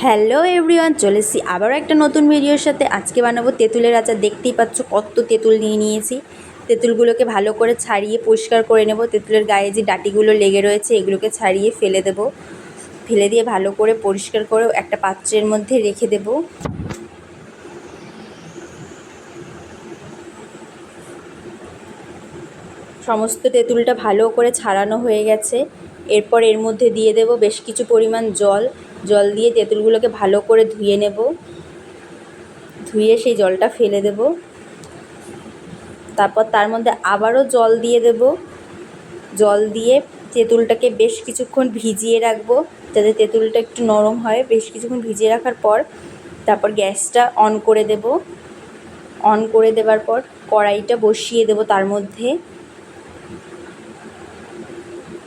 Hello everyone, চলে এসেছি আবারও একটা নতুন ভিডিওর সাথে। আজকে বানাবো তেঁতুলের আচার। দেখতেই পাচ্ছ কত তেঁতুল নিয়ে নিয়েছি। তেঁতুলগুলোকে ভালো করে ছাড়িয়ে পরিষ্কার করে নেব। তেঁতুলের গায়ে যে ডাঁটিগুলো লেগে রয়েছে এগুলোকে ছাড়িয়ে ফেলে দেব। ফেলে দিয়ে ভালো করে পরিষ্কার করে একটা পাত্রের মধ্যে রেখে দেব। সমস্ত তেঁতুলটা ভালো করে ছাড়ানো হয়ে গেছে। এরপর এর মধ্যে দিয়ে দেব বেশ কিছু পরিমাণ জল দিয়ে তেঁতুলগুলোকে ভালো করে ধুয়ে নেব। ধুয়ে সেই জলটা ফেলে দেব। তারপর তার মধ্যে আবারও জল দিয়ে দেব। জল দিয়ে তেঁতুলটাকে বেশ কিছুক্ষণ ভিজিয়ে রাখবো, যাতে তেঁতুলটা একটু নরম হয়। বেশ কিছুক্ষণ ভিজিয়ে রাখার পর তারপর গ্যাসটা অন করে দেব। অন করে দেওয়ার পর কড়াইটা বসিয়ে দেব। তার মধ্যে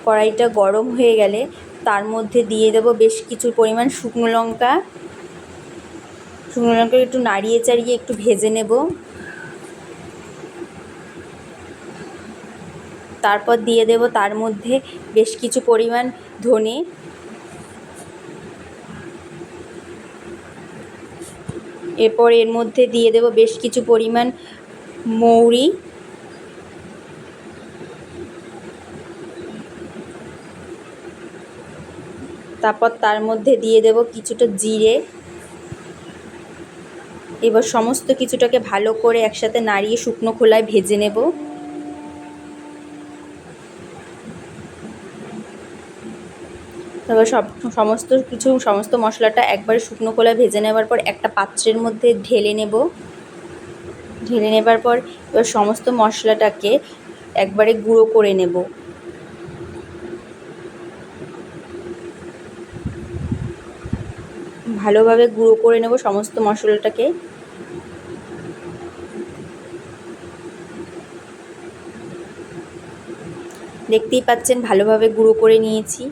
কড়াইটা গরম হয়ে গেলে তার মধ্যে দিয়ে দেব বেশ কিছু পরিমাণ শুকনো লঙ্কা। শুকনো লঙ্কা একটু নাড়িয়ে চাড়িয়ে একটু ভেজে নেব। তারপর দিয়ে দেব তার মধ্যে বেশ কিছু পরিমাণ ধনে। এরপর এর মধ্যে দিয়ে দেব বেশ কিছু পরিমাণ মৌরি। তারপর তার মধ্যে দিয়ে দেব কিছুটা জিরে। এবার সমস্ত কিছুটাকে ভালো করে একসাথে নাড়িয়ে শুকনো খোলায় ভেজে নেব। তারপর সমস্ত মশলাটা একবারে শুকনো খোলায় ভেজে নেওয়ার পর একটা পাত্রের মধ্যে ঢেলে নেব। ঢেলে নেবার পর এবার সমস্ত মশলাটাকে একবারে গুঁড়ো করে নেব। ভালোভাবে গুঁড়ো করে নেব সমস্ত মশলাটাকে। দেখতেই পাচ্ছেন ভালোভাবে গুঁড়ো করে নিয়েছি।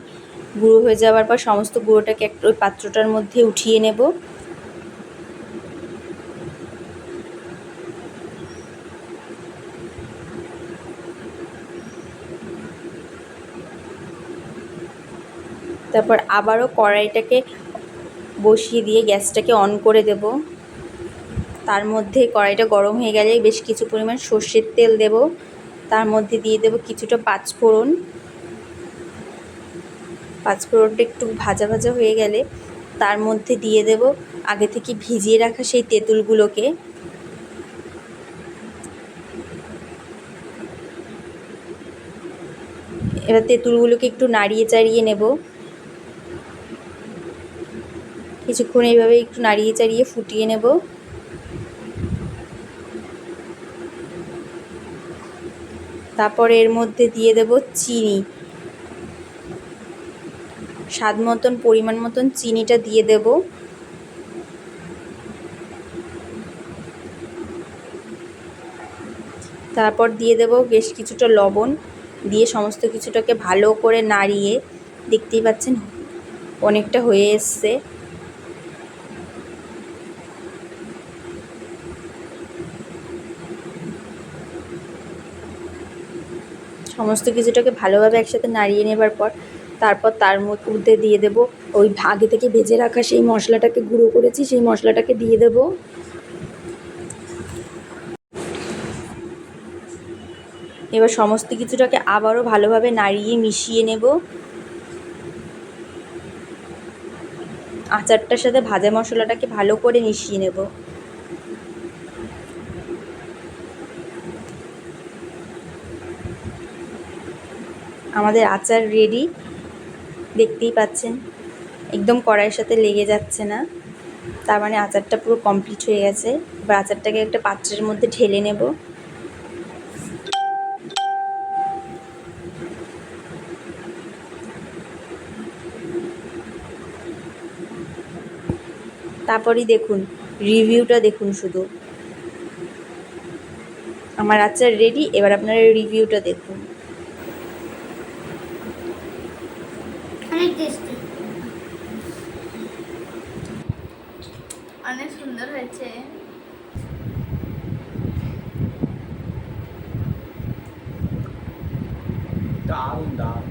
গুঁড়ো হয়ে যাওয়ার পর সমস্ত গুঁড়োটাকে একটা ওই পাত্রটার মধ্যে উঠিয়ে নেব। তারপর আবারও কড়াইটাকে বসিয়ে দিয়ে গ্যাসটাকে অন করে দেব। তার মধ্যে কড়াইটা গরম হয়ে গেলে বেশ কিছু পরিমাণ সর্ষের তেল দেব। তার মধ্যে দিয়ে দেব কিছুটা পাঁচফোড়ন। পাঁচফোড়নটা একটু ভাজা ভাজা হয়ে গেলে তার মধ্যে দিয়ে দেব আগে থেকে ভিজিয়ে রাখা সেই তেঁতুলগুলোকে। এবার তেঁতুলগুলোকে একটু নাড়িয়ে চাড়িয়ে নেব। কিছুক্ষণ এইভাবে একটু নাড়িয়ে চাড়িয়ে ফুটিয়ে নেব। তারপর এর মধ্যে দিয়ে দেব চিনি। স্বাদ মতন পরিমাণ মতন চিনিটা দিয়ে দেব। তারপর দিয়ে দেব বেশ কিছুটা লবণ। দিয়ে সমস্ত কিছুটাকে ভালো করে নাড়িয়ে, দেখতেই পাচ্ছেন অনেকটা হয়ে এসছে। সমস্ত কিছুটাকে ভালোভাবে একসাথে নাড়িয়ে নেবার পর তারপর তার মধ্যে দিয়ে দেব ওই আগে থেকে ভেজে রাখা সেই মশলাটাকে গুঁড়ো করেছি, সেই মশলাটাকে দিয়ে দেব। এবার সমস্ত কিছুটাকে আবারও ভালোভাবে নাড়িয়ে মিশিয়ে নেব। আচারটার সাথে ভাজা মশলাটাকে ভালো করে মিশিয়ে নেব। আমাদের আচার রেডি। দেখতেই পাচ্ছেন একদম কড়াইয়ের সাথে লেগে যাচ্ছে না, তার মানে আচারটা পুরো কমপ্লিট হয়ে গেছে। এবার আচারটাকে একটা পাত্রের মধ্যে ঢেলে নেব। তারপরই দেখুন রিভিউটা দেখুন শুধু। আমার আচার রেডি, এবার আপনারা রিভিউটা দেখুন। অনেক টেস্টি, অনেক সুন্দর হয়েছে। দারুণ দারুণ।